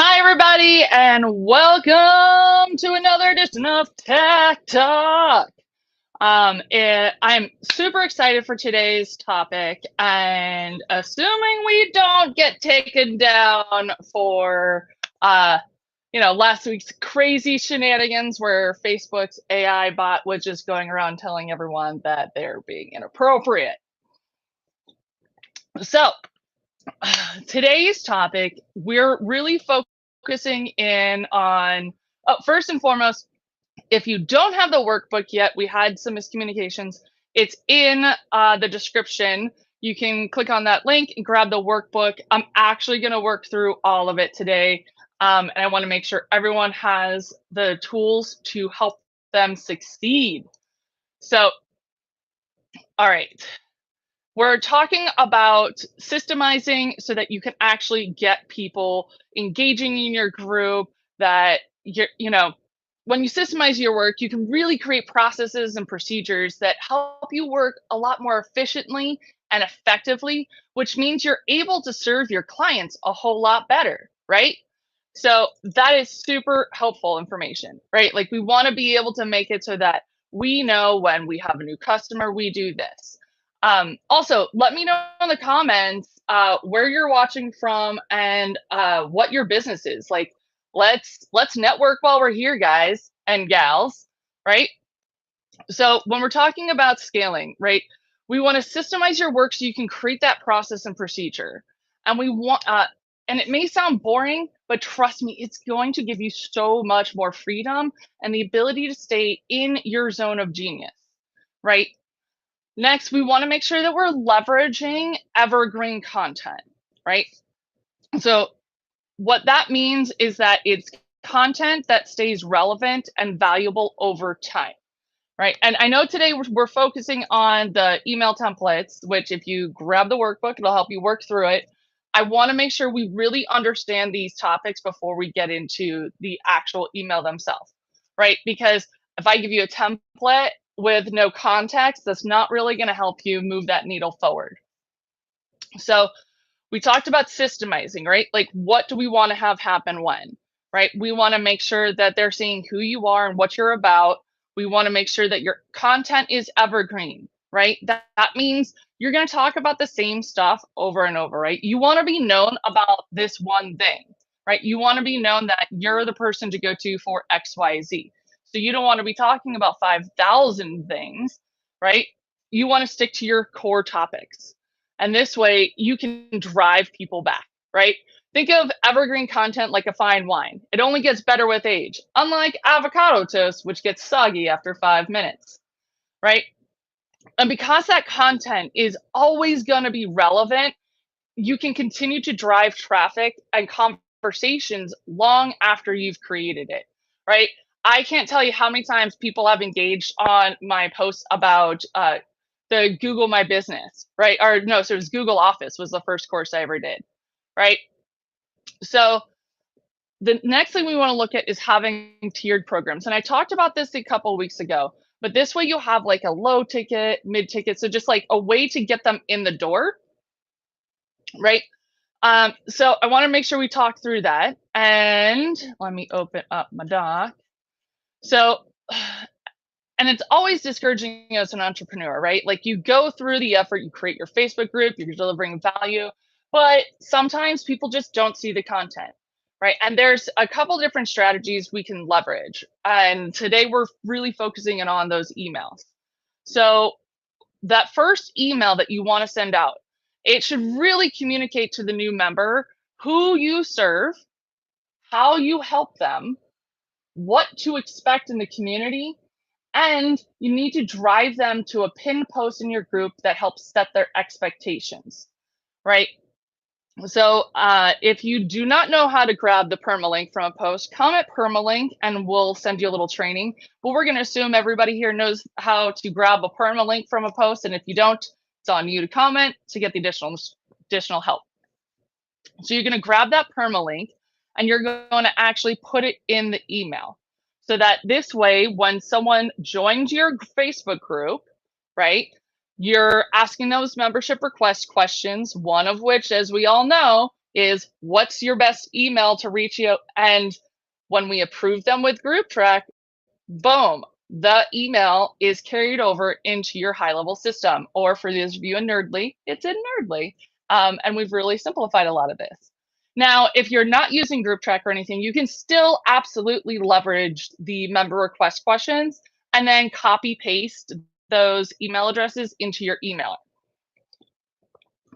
Hi, everybody, and welcome to another edition of Tech Talk. I'm super excited for today's topic, and assuming we don't get taken down for, last week's crazy shenanigans where Facebook's AI bot was just going around telling everyone that they're being inappropriate. So, today's topic, we're really focusing in on, first and foremost, if you don't have the workbook yet, we had some miscommunications. It's in the description. You can click on that link and grab the workbook. I'm actually going to work through all of it today. And I want to make sure everyone has the tools to help them succeed. So, all right. We're talking about systemizing so that you can actually get people engaging in your group, that when you systemize your work, you can really create processes and procedures that help you work a lot more efficiently and effectively, which means you're able to serve your clients a whole lot better, right? So that is super helpful information, right? Like, we want to be able to make it so that we know when we have a new customer, we do this. Also, let me know in the comments where you're watching from and what your business is. Like, let's network while we're here, guys and gals, right? So when we're talking about scaling, right, we want to systemize your work so you can create that process and procedure. And we want, and it may sound boring, but trust me, it's going to give you so much more freedom and the ability to stay in your zone of genius, right? Next, we want to make sure that we're leveraging evergreen content, right? So what that means is that it's content that stays relevant and valuable over time, right? And I know today we're focusing on the email templates, which if you grab the workbook, it'll help you work through it. I want to make sure we really understand these topics before we get into the actual email themselves, right? Because if I give you a template with no context, that's not really going to help you move that needle forward. So we talked about systemizing, right? Like, what do we want to have happen when, right? We want to make sure that they're seeing who you are and what you're about. We want to make sure that your content is evergreen, right? That means you're going to talk about the same stuff over and over, right? You want to be known about this one thing, right? You want to be known that you're the person to go to for XYZ. So you don't want to be talking about 5,000 things, right? You want to stick to your core topics. And this way you can drive people back, right? Think of evergreen content like a fine wine. It only gets better with age, unlike avocado toast, which gets soggy after 5 minutes, right? And because that content is always going to be relevant, you can continue to drive traffic and conversations long after you've created it, right? I can't tell you how many times people have engaged on my posts about the Google My Business, right? Or no, so it was Google Office was the first course I ever did, right? So the next thing we want to look at is having tiered programs. And I talked about this a couple of weeks ago, but this way you'll have like a low ticket, mid ticket. So just like a way to get them in the door, right? So I want to make sure we talk through that. And let me open up my doc. So, and it's always discouraging as an entrepreneur, right? Like, you go through the effort, you create your Facebook group, you're delivering value, but sometimes people just don't see the content, right? And there's a couple different strategies we can leverage. And today we're really focusing in on those emails. So that first email that you want to send out, it should really communicate to the new member who you serve, how you help them, what to expect in the community, and you need to drive them to a pinned post in your group that helps set their expectations, right? So if you do not know how to grab the permalink from a post, comment permalink and we'll send you a little training. But we're going to assume everybody here knows how to grab a permalink from a post. And if you don't, it's on you to comment to get the additional help. So you're going to grab that permalink and you're going to actually put it in the email. So that this way, when someone joins your Facebook group, right, you're asking those membership request questions, one of which, as we all know, is what's your best email to reach you. And when we approve them with group track, boom, the email is carried over into your high level system. Or for those of you in Nerdly, it's in Nerdly. And we've really simplified a lot of this. Now, if you're not using group track or anything, you can still absolutely leverage the member request questions and then copy paste those email addresses into your email.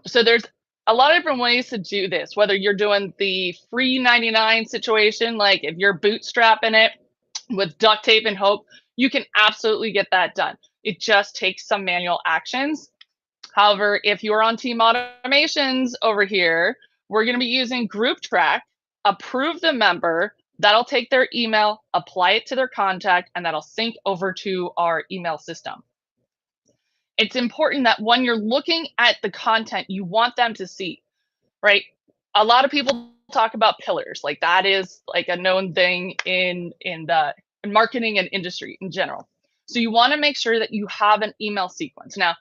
So there's a lot of different ways to do this, whether you're doing the free 99 situation, like if you're bootstrapping it with duct tape and hope, you can absolutely get that done. It just takes some manual actions. However, if you're on team automations over here, we're going to be using group track, approve the member, that'll take their email, apply it to their contact, and that'll sync over to our email system. It's important that when you're looking at the content, you want them to see, right? A lot of people talk about pillars, like that is like a known thing in marketing and industry in general. So you want to make sure that you have an email sequence. Now,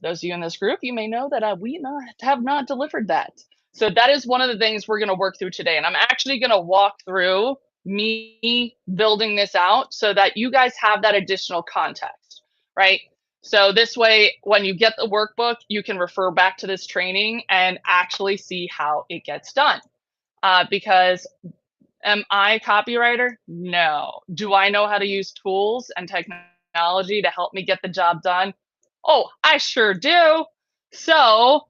those of you in this group, you may know that we have not delivered that. So that is one of the things we're going to work through today. And I'm actually going to walk through me building this out so that you guys have that additional context, right? So this way, when you get the workbook, you can refer back to this training and actually see how it gets done. Because am I a copywriter? No. Do I know how to use tools and technology to help me get the job done? Oh, I sure do. So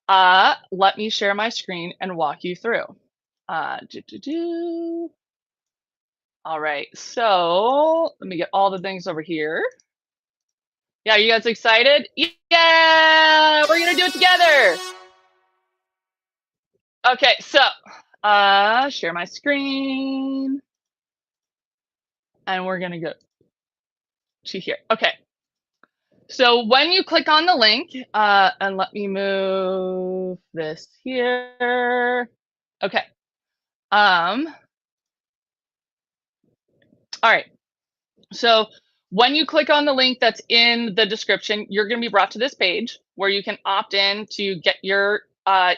let me share my screen and walk you through. All right, so let me get all the things over here. Yeah, you guys excited? Yeah, we're gonna do it together. Okay, so share my screen. And we're gonna go to here. Okay. So when you click on the link, and let me move this here. Okay. All right. So when you click on the link that's in the description, you're going to be brought to this page where you can opt in to get your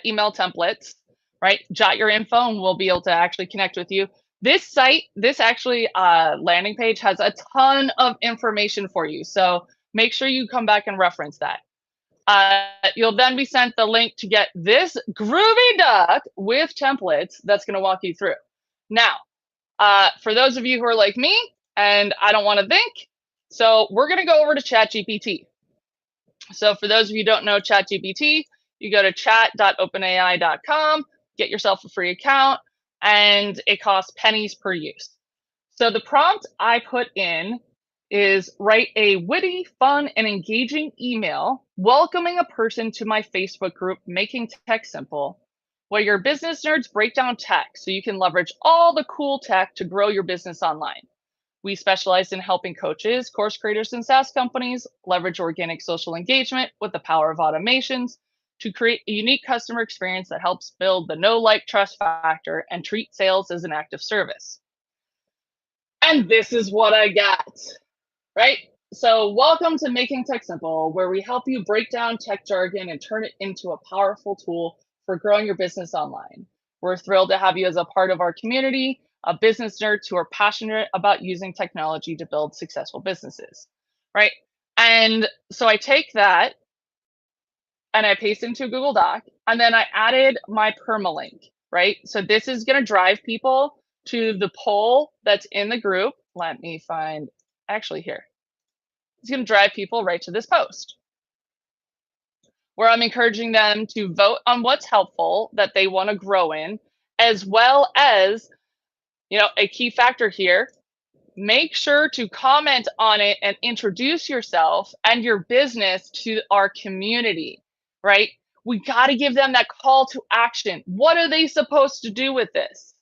email templates, right? Jot your info and we'll be able to actually connect with you. This site, this actually landing page has a ton of information for you. So make sure you come back and reference that. You'll then be sent the link to get this groovy duck with templates that's going to walk you through. Now, for those of you who are like me and I don't want to think, so we're going to go over to ChatGPT. So for those of you who don't know ChatGPT, you go to chat.openai.com, get yourself a free account, and it costs pennies per use. So the prompt I put in is write a witty, fun, and engaging email welcoming a person to my Facebook group, Making Tech Simple, where your business nerds break down tech so you can leverage all the cool tech to grow your business online. We specialize in helping coaches, course creators, and SaaS companies leverage organic social engagement with the power of automations to create a unique customer experience that helps build the know, like, trust factor and treat sales as an act of service. And this is what I got, right? So welcome to Making Tech Simple, where we help you break down tech jargon and turn it into a powerful tool for growing your business online. We're thrilled to have you as a part of our community of business nerds who are passionate about using technology to build successful businesses, right? And so I take that and I paste into a Google Doc, and then I added my permalink, right? So this is going to drive people to the poll that's in the group. Let me find, actually here. It's going to drive people right to this post where I'm encouraging them to vote on what's helpful that they want to grow in, as well as, a key factor here, make sure to comment on it and introduce yourself and your business to our community, right? We got to give them that call to action. What are they supposed to do with this,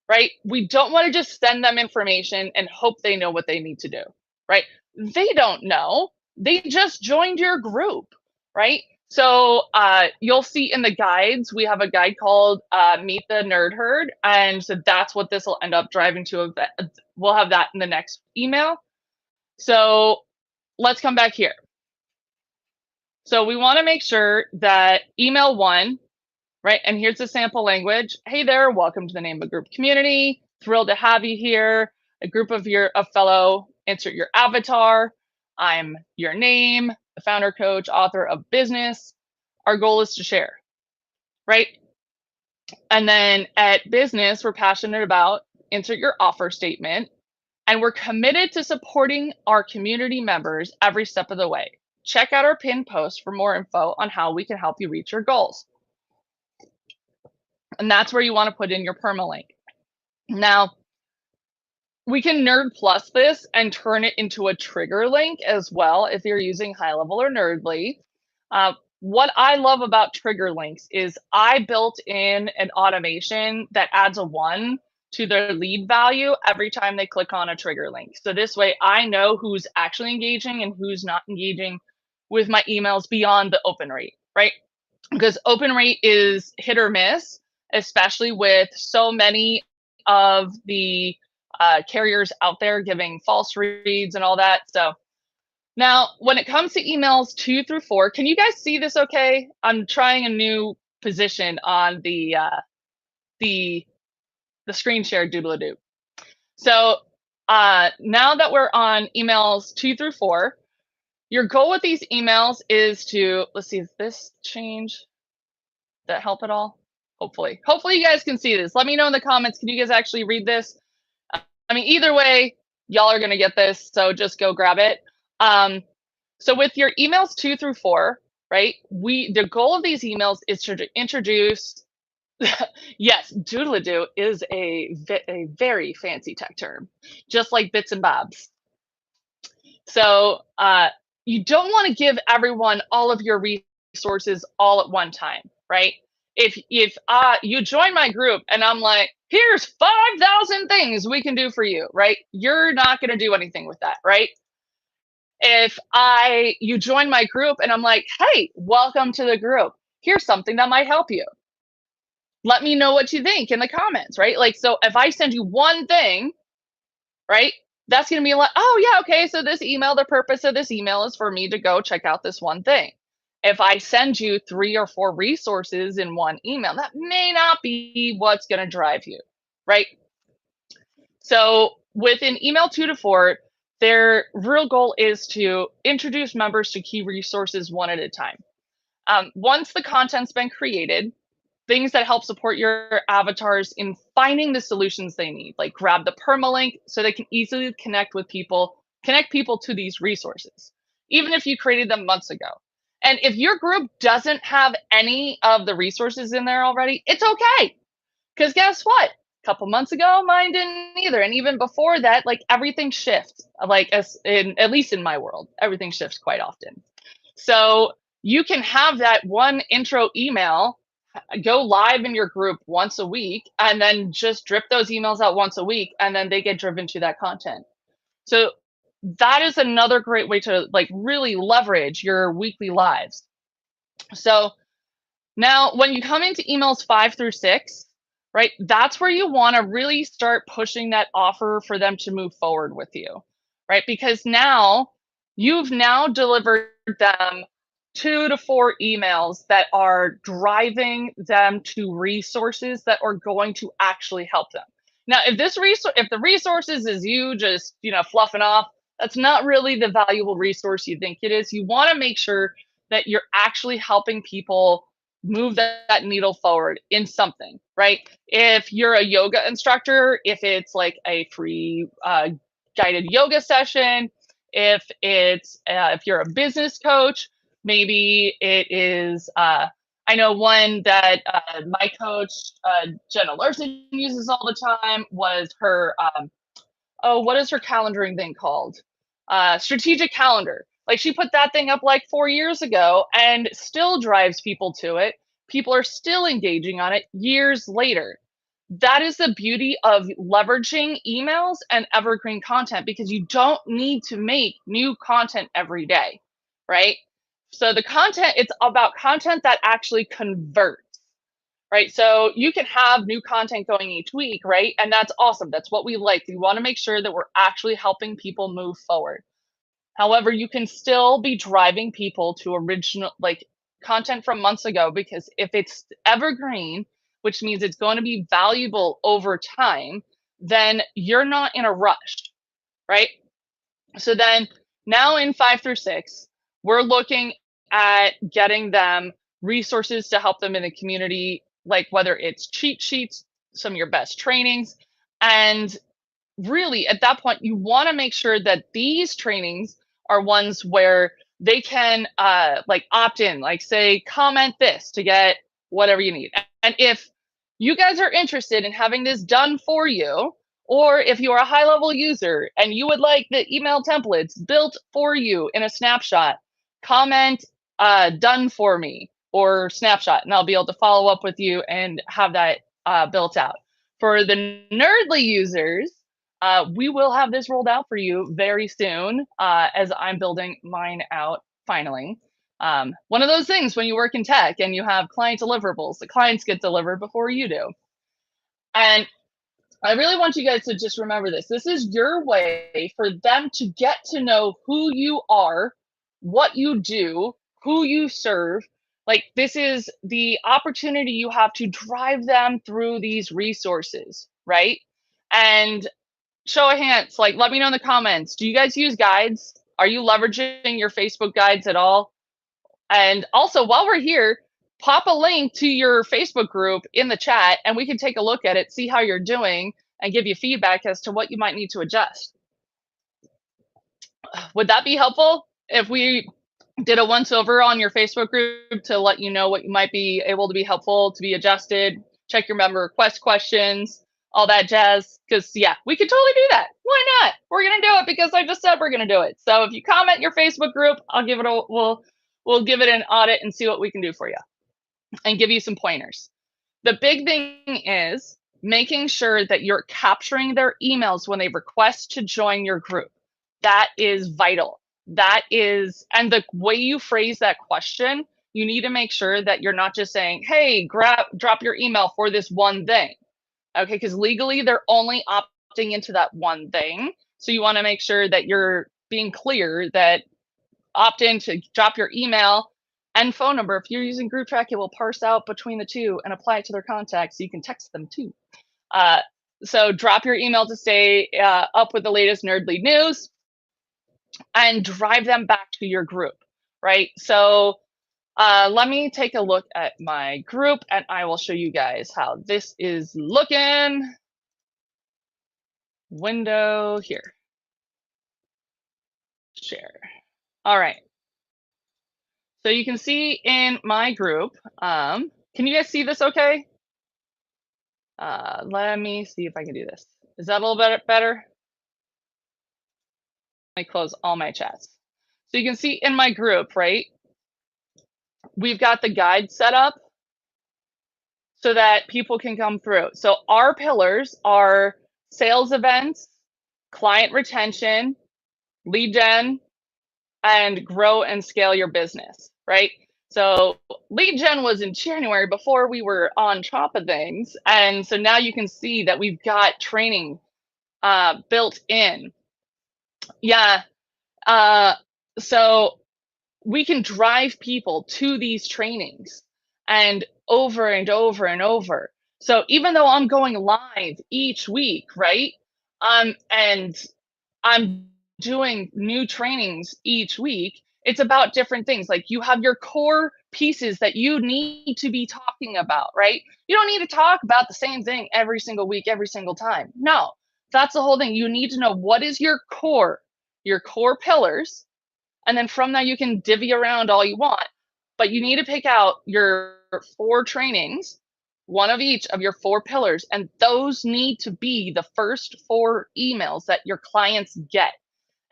right? We don't want to just send them information and hope they know what they need to do, right? They don't know. They just joined your group, right? So you'll see in the guides, we have a guide called Meet the Nerd Herd. And so that's what this will end up driving to. We'll have that in the next email. So let's come back here. So we want to make sure that email 1 right? And here's the sample language. Hey there, welcome to the Name a Group community. Thrilled to have you here. A group of your fellow, insert your avatar. I'm your name, the founder, coach, author of business. Our goal is to share, right? And then at business, we're passionate about, insert your offer statement. And we're committed to supporting our community members every step of the way. Check out our pinned post for more info on how we can help you reach your goals. And that's where you want to put in your permalink. Now, we can nerd plus this and turn it into a trigger link as well if you're using high level or nerdly. What I love about trigger links is I built in an automation that adds a 1 to their lead value every time they click on a trigger link. So this way I know who's actually engaging and who's not engaging with my emails beyond the open rate, right? Because open rate is hit or miss, especially with so many of the carriers out there giving false reads and all that. So now, when it comes to emails 2 through 4, can you guys see this okay? I'm trying a new position on the the screen share doodle-doo. So now that we're on emails 2 through 4, your goal with these emails is to, let's see, is this change? That help at all? Hopefully. Hopefully you guys can see this. Let me know in the comments. Can you guys actually read this? I mean, either way, y'all are gonna get this, so just go grab it. So with your emails 2 through 4, right? The goal of these emails is to introduce. Yes, doodle-doo is a very fancy tech term, just like bits and bobs. So you don't want to give everyone all of your resources all at one time, right? If you join my group and I'm like, here's 5,000 things we can do for you, right? You're not going to do anything with that, right? If you join my group and I'm like, hey, welcome to the group. Here's something that might help you. Let me know what you think in the comments, right? Like, so if I send you one thing, right? That's going to be like, oh, yeah, okay. So this email, the purpose of this email is for me to go check out this one thing. If I send you 3 or 4 resources in one email, that may not be what's going to drive you, right? So within email 2 to 4, their real goal is to introduce members to key resources one at a time. Once the content's been created, things that help support your avatars in finding the solutions they need, like grab the permalink so they can easily connect people to these resources, even if you created them months ago. And if your group doesn't have any of the resources in there already, it's okay. Because guess what? A couple months ago, mine didn't either. And even before that, like everything shifts, like at least in my world, everything shifts quite often. So you can have that one intro email go live in your group once a week and then just drip those emails out once a week and then they get driven to that content. So that is another great way to like really leverage your weekly lives. So now when you come into emails 5 through 6, right, that's where you want to really start pushing that offer for them to move forward with you, right? Because now you've now delivered them 2 to 4 emails that are driving them to resources that are going to actually help them. Now, if the resources is you just, fluffing off, that's not really the valuable resource you think it is. You want to make sure that you're actually helping people move that needle forward in something, right? If you're a yoga instructor, if it's like a free guided yoga session, if you're a business coach, maybe it is. I know one that my coach Jenna Larson uses all the time was her. What is her calendaring thing called? Strategic calendar. Like she put that thing up like 4 years ago and still drives people to it. People are still engaging on it years later. That is the beauty of leveraging emails and evergreen content because you don't need to make new content every day, right? So the content, it's about content that actually converts, right? So you can have new content going each week, right? And that's awesome. That's what we like. We want to make sure that we're actually helping people move forward. However, you can still be driving people to original, like content from months ago, because if it's evergreen, which means it's going to be valuable over time, then you're not in a rush, right? So then now in 5 through 6, we're looking at getting them resources to help them in the community, like whether it's cheat sheets, some of your best trainings. And really, at that point, you want to make sure that these trainings are ones where they can like opt in, like say, comment this to get whatever you need. And if you guys are interested in having this done for you, or if you are a high level user and you would like the email templates built for you in a snapshot, comment done for me or snapshot, and I'll be able to follow up with you and have that built out. For the Nerdly users, we will have this rolled out for you very soon, as I'm building mine out finally. One of those things when you work in tech and you have client deliverables, the clients get delivered before you do. And I really want you guys to just remember this. This is your way for them to get to know who you are, what you do, who you serve. Like, this is the opportunity you have to drive them through these resources, right? And show of hands, like, let me know in the comments. Do you guys use guides? Are you leveraging your Facebook guides at all? And also, while we're here, pop a link to your Facebook group in the chat and we can take a look at it, see how you're doing, and give you feedback as to what you might need to adjust. Would that be helpful if we did a once over on your Facebook group to let you know what you might be able to be helpful to be adjusted, check your member request questions, all that jazz? Because yeah, we could totally do that. Why not? We're gonna do it because I just said we're gonna do it. So if you comment your Facebook group, I'll give it a we'll give it an audit and see what we can do for you and give you some pointers. The big thing is making sure that you're capturing their emails when they request to join your group. That is vital. That is, and the way you phrase that question, you need to make sure that you're not just saying, hey, drop your email for this one thing. Okay, because legally they're only opting into that one thing. So you want to make sure that you're being clear that opt in to drop your email and phone number. If you're using Group Track, it will parse out between the two and apply it to their contacts so you can text them too. So drop your email to stay up with the latest Nerdly news and drive them back to your group, right? So let me take a look at my group and I will show you guys how this is looking. Window here. Share. All right. So you can see in my group, can you guys see this okay? Let me see if I can do this. Is that a little bit better? Let me close all my chats. So you can see in my group, right? We've got the guide set up so that people can come through. So our pillars are sales events, client retention, lead gen, and grow and scale your business, right? So lead gen was in January before we were on top of things. And so now you can see that we've got training built in. Yeah. So we can drive people to these trainings and over and over and over. So even though I'm going live each week, right? And I'm doing new trainings each week, it's about different things. Like, you have your core pieces that you need to be talking about, right? You don't need to talk about the same thing every single week, every single time. No, that's the whole thing. You need to know what is your core pillars. And then from that, you can divvy around all you want. But you need to pick out your 4 trainings, one of each of your 4 pillars. And those need to be the first 4 emails that your clients get.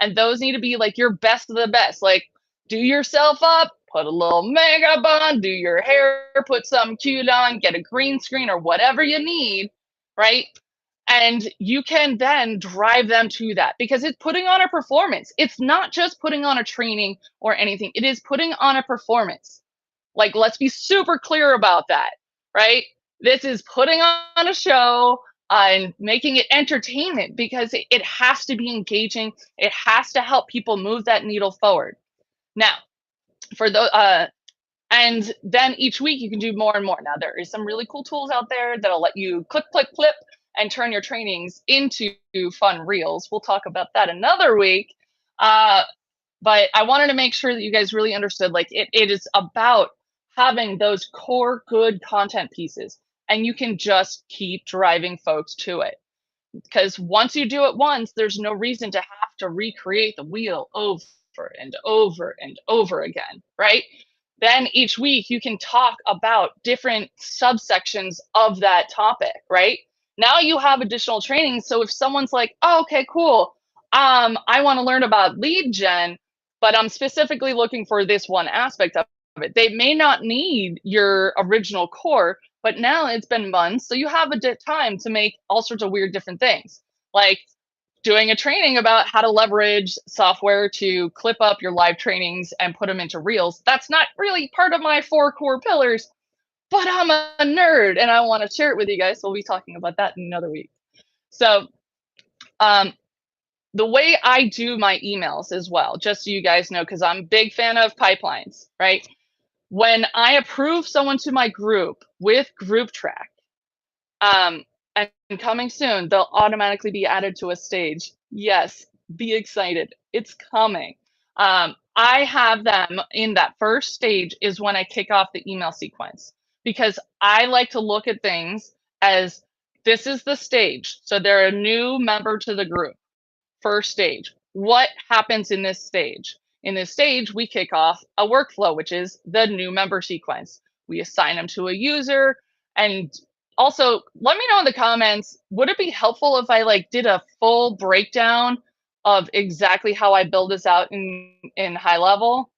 And those need to be like your best of the best. Like, do yourself up, put a little makeup on, do your hair, put something cute on, get a green screen or whatever you need, right? And you can then drive them to that, because it's putting on a performance. It's not just putting on a training or anything. It is putting on a performance. Like, let's be super clear about that, right? This is putting on a show and making it entertainment, because it has to be engaging. It has to help people move that needle forward. Now, for the And then each week you can do more and more. Now there is some really cool tools out there that'll let you click, click, clip and turn your trainings into fun reels. We'll talk about that another week. Uh, but I wanted to make sure that you guys really understood, like, it is about having those core good content pieces, and you can just keep driving folks to it. Because once you do it once, there's no reason to have to recreate the wheel over and over and over again, right? Then each week you can talk about different subsections of that topic, right? Now you have additional training. So if someone's like, oh, okay, cool. I want to learn about lead gen, but I'm specifically looking for this one aspect of it. They may not need your original core, but now it's been months, so you have a time to make all sorts of weird different things, like doing a training about how to leverage software to clip up your live trainings and put them into reels. That's not really part of my 4 core pillars, but I'm a nerd and I want to share it with you guys. So we'll be talking about that in another week. So um, the way I do my emails as well, just so you guys know, because I'm a big fan of pipelines, right? When I approve someone to my group with Group Track, um, and coming soon, they'll automatically be added to a stage. Yes, be excited. It's coming. I have them in that first stage is when I kick off the email sequence, because I like to look at things as this is the stage. So they're a new member to the group. First stage. What happens in this stage? In this stage, we kick off a workflow, which is the new member sequence. We assign them to a user. And also, let me know in the comments, would it be helpful if I like did a full breakdown of exactly how I build this out in high level?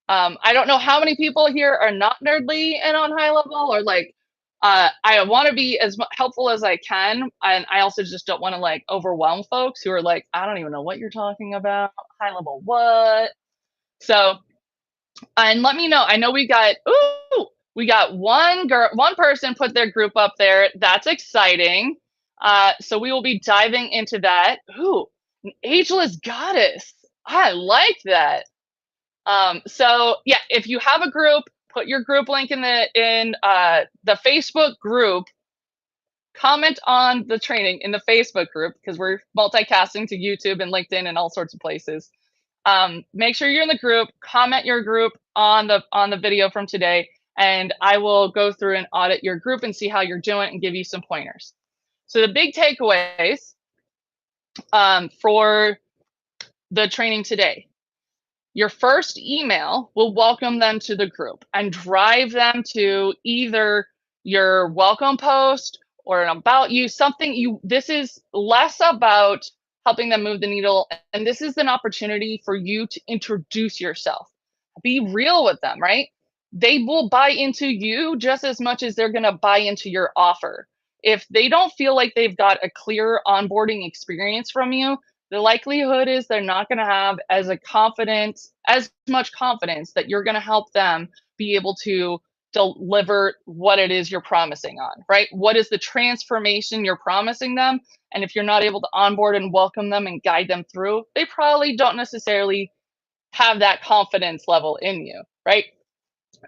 I don't know how many people here are not nerdly and on high level, or like, I want to be as helpful as I can. And I also just don't want to like overwhelm folks who are like, I don't even know what you're talking about. High level what? So, and let me know. I know we got one person put their group up there. That's exciting. So we will be diving into that. Ooh, an ageless goddess. I like that. So yeah, if you have a group, put your group link in the Facebook group. Comment on the training in the Facebook group, because we're multicasting to YouTube and LinkedIn and all sorts of places. Make sure you're in the group. Comment your group on the video from today, and I will go through and audit your group and see how you're doing and give you some pointers. So the big takeaways for the training today. Your first email will welcome them to the group and drive them to either your welcome post or an about you, this is less about helping them move the needle. And this is an opportunity for you to introduce yourself. Be real with them, right? They will buy into you just as much as they're going to buy into your offer. If they don't feel like they've got a clear onboarding experience from you, the likelihood is they're not going to have as much confidence that you're going to help them be able to deliver what it is you're promising on, right? What is the transformation you're promising them? And if you're not able to onboard and welcome them and guide them through, they probably don't necessarily have that confidence level in you, right?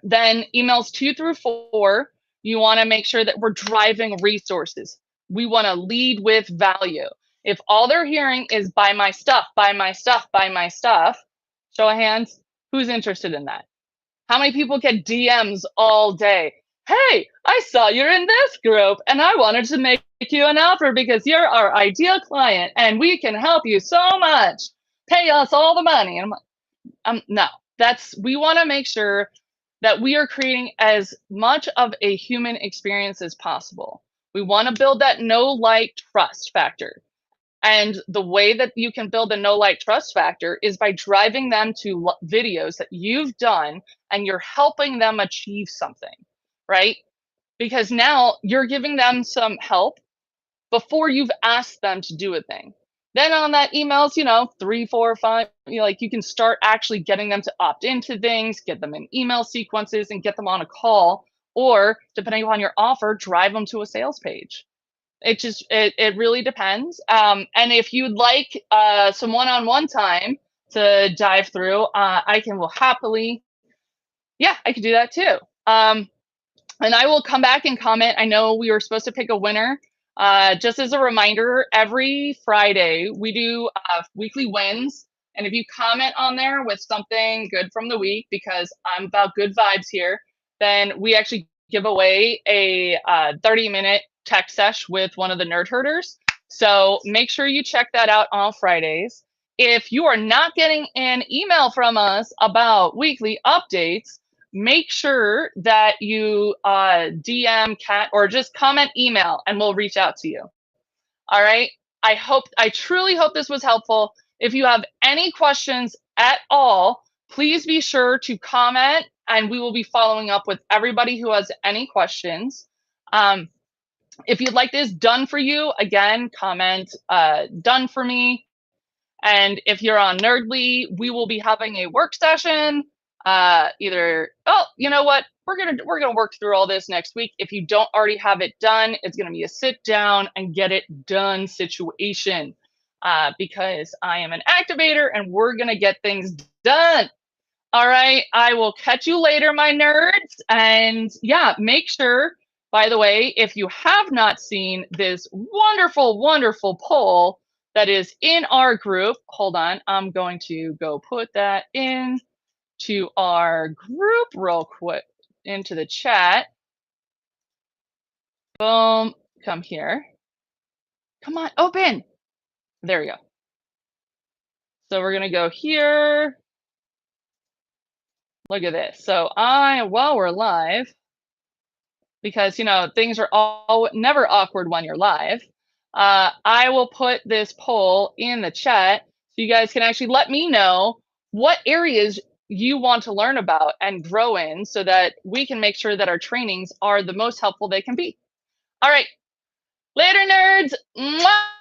Then emails 2 through 4, you want to make sure that we're driving resources. We want to lead with value. If all they're hearing is buy my stuff, buy my stuff, buy my stuff, show of hands, who's interested in that? How many people get DMs all day? Hey, I saw you're in this group and I wanted to make you an offer because you're our ideal client and we can help you so much. Pay us all the money. And I'm like, no, we want to make sure that we are creating as much of a human experience as possible. We want to build that know, like, trust factor. And the way that you can build a know, like, trust factor is by driving them to videos that you've done and you're helping them achieve something, right? Because now you're giving them some help before you've asked them to do a thing. Then on that emails, 3, 4, 5, like you can start actually getting them to opt into things, get them in email sequences and get them on a call, or depending upon your offer, drive them to a sales page. It really depends. And if you'd like some one-on-one time to dive through, I will happily Yeah, I could do that too. And I will come back and comment. I know we were supposed to pick a winner. Just as a reminder, every Friday we do weekly wins. And if you comment on there with something good from the week, because I'm about good vibes here, then we actually give away a 30-minute tech sesh with one of the nerd herders. So make sure you check that out on Fridays. If you are not getting an email from us about weekly updates, make sure that you DM Kat or just comment email and we'll reach out to you. All right. I truly hope this was helpful. If you have any questions at all, please be sure to comment and we will be following up with everybody who has any questions. Um, if you'd like this done for you, again, comment done for me. And if you're on Nerdly, we will be having a work session. Either, oh, you know what? We're gonna work through all this next week. If you don't already have it done, it's gonna be a sit down and get it done situation. Because I am an activator and we're gonna get things done. All right. I will catch you later, my nerds. And yeah, make sure, by the way, if you have not seen this wonderful, wonderful poll that is in our group, hold on. I'm going to go put that in to our group real quick into the chat. Boom. Come here. Come on, open. There we go. So we're going to go here. Look at this. So while we're live, because things are all never awkward when you're live. I will put this poll in the chat so you guys can actually let me know what areas you want to learn about and grow in so that we can make sure that our trainings are the most helpful they can be. All right, later nerds. Mwah!